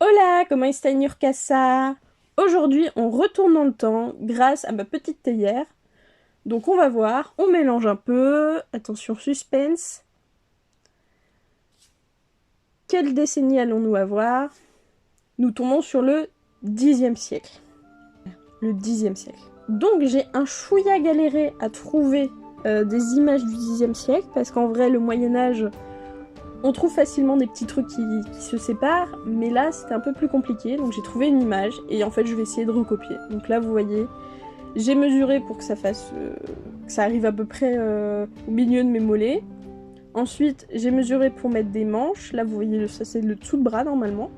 Hola, comment está New Casa? Aujourd'hui, on retourne dans le temps grâce à ma petite théière. Donc on va voir, on mélange un peu. Attention, suspense. Quelle décennie allons-nous avoir? Nous tombons sur le Xe siècle. Le Xe siècle. Donc j'ai un chouïa galéré à trouver des images du Xe siècle, parce qu'en vrai, le Moyen-Âge, on trouve facilement des petits trucs qui se séparent, mais là c'était un peu plus compliqué, donc j'ai trouvé une image, et en fait je vais essayer de recopier. Donc là vous voyez, j'ai mesuré pour que ça fasse, que ça arrive à peu près au milieu de mes mollets. Ensuite j'ai mesuré pour mettre des manches, là vous voyez ça c'est le dessous de bras normalement.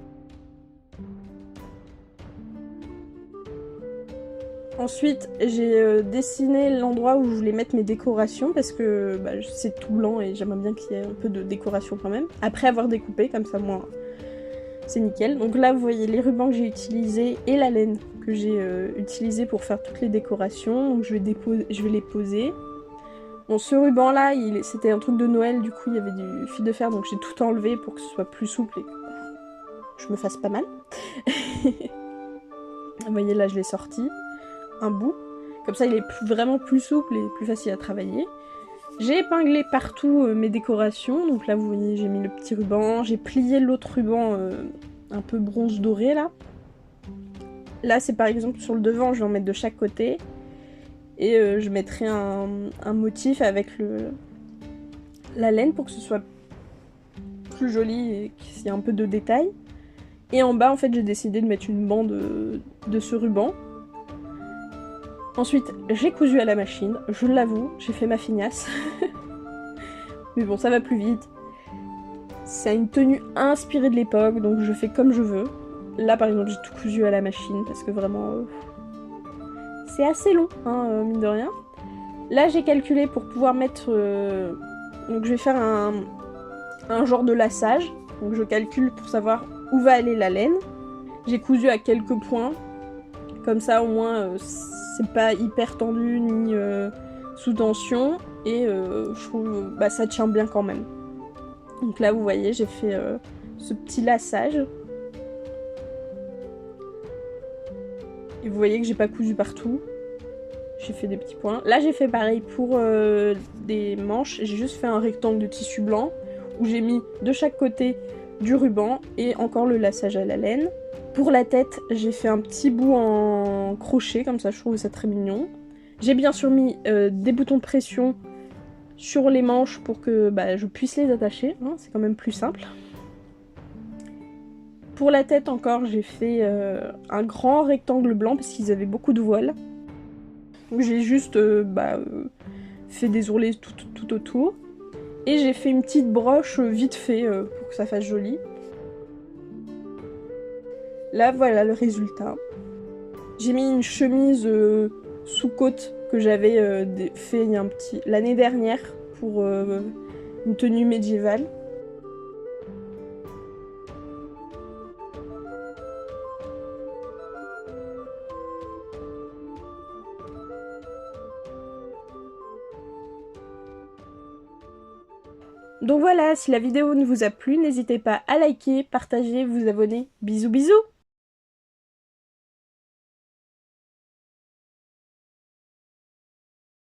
Ensuite, j'ai dessiné l'endroit où je voulais mettre mes décorations parce que bah, c'est tout blanc et j'aimerais bien qu'il y ait un peu de décoration quand même. Après avoir découpé, comme ça moi c'est nickel. Donc là vous voyez les rubans que j'ai utilisés et la laine que j'ai utilisée pour faire toutes les décorations. Donc je vais les poser. Bon, ce ruban là c'était un truc de Noël, du coup il y avait du fil de fer, donc j'ai tout enlevé pour que ce soit plus souple et que je me fasse pas mal. Vous voyez là je l'ai sorti, un bout. Comme ça il est vraiment plus souple et plus facile à travailler. J'ai épinglé partout mes décorations, donc là vous voyez j'ai mis le petit ruban, j'ai plié l'autre ruban un peu bronze doré là. Là c'est par exemple sur le devant, je vais en mettre de chaque côté. Et je mettrai un motif avec la laine pour que ce soit plus joli et qu'il y ait un peu de détails. Et en bas en fait j'ai décidé de mettre une bande de ce ruban. Ensuite j'ai cousu à la machine, je l'avoue, j'ai fait ma feignasse. Mais bon ça va plus vite. C'est une tenue inspirée de l'époque, donc je fais comme je veux. Là par exemple j'ai tout cousu à la machine parce que vraiment c'est assez long, hein, mine de rien. Là j'ai calculé pour pouvoir mettre... donc je vais faire un genre de laçage. Donc je calcule pour savoir où va aller la laine. J'ai cousu à quelques points. Comme ça au moins c'est pas hyper tendu ni sous tension. Et je trouve bah, ça tient bien quand même. Donc là vous voyez j'ai fait ce petit laçage. Et vous voyez que j'ai pas cousu partout. J'ai fait des petits points. Là j'ai fait pareil pour des manches. J'ai juste fait un rectangle de tissu blanc où j'ai mis de chaque côté du ruban et encore le laçage à la laine. Pour la tête, j'ai fait un petit bout en crochet, comme ça je trouve ça très mignon. J'ai bien sûr mis des boutons de pression sur les manches pour que bah, je puisse les attacher, hein, c'est quand même plus simple. Pour la tête encore, j'ai fait un grand rectangle blanc parce qu'ils avaient beaucoup de voiles. Donc j'ai juste fait des ourlets tout autour. Et j'ai fait une petite broche vite fait pour que ça fasse joli. Là voilà le résultat. J'ai mis une chemise sous-côte que j'avais fait l'année dernière pour une tenue médiévale. Donc voilà, si la vidéo ne vous a plu, n'hésitez pas à liker, partager, vous abonner. Bisous bisous!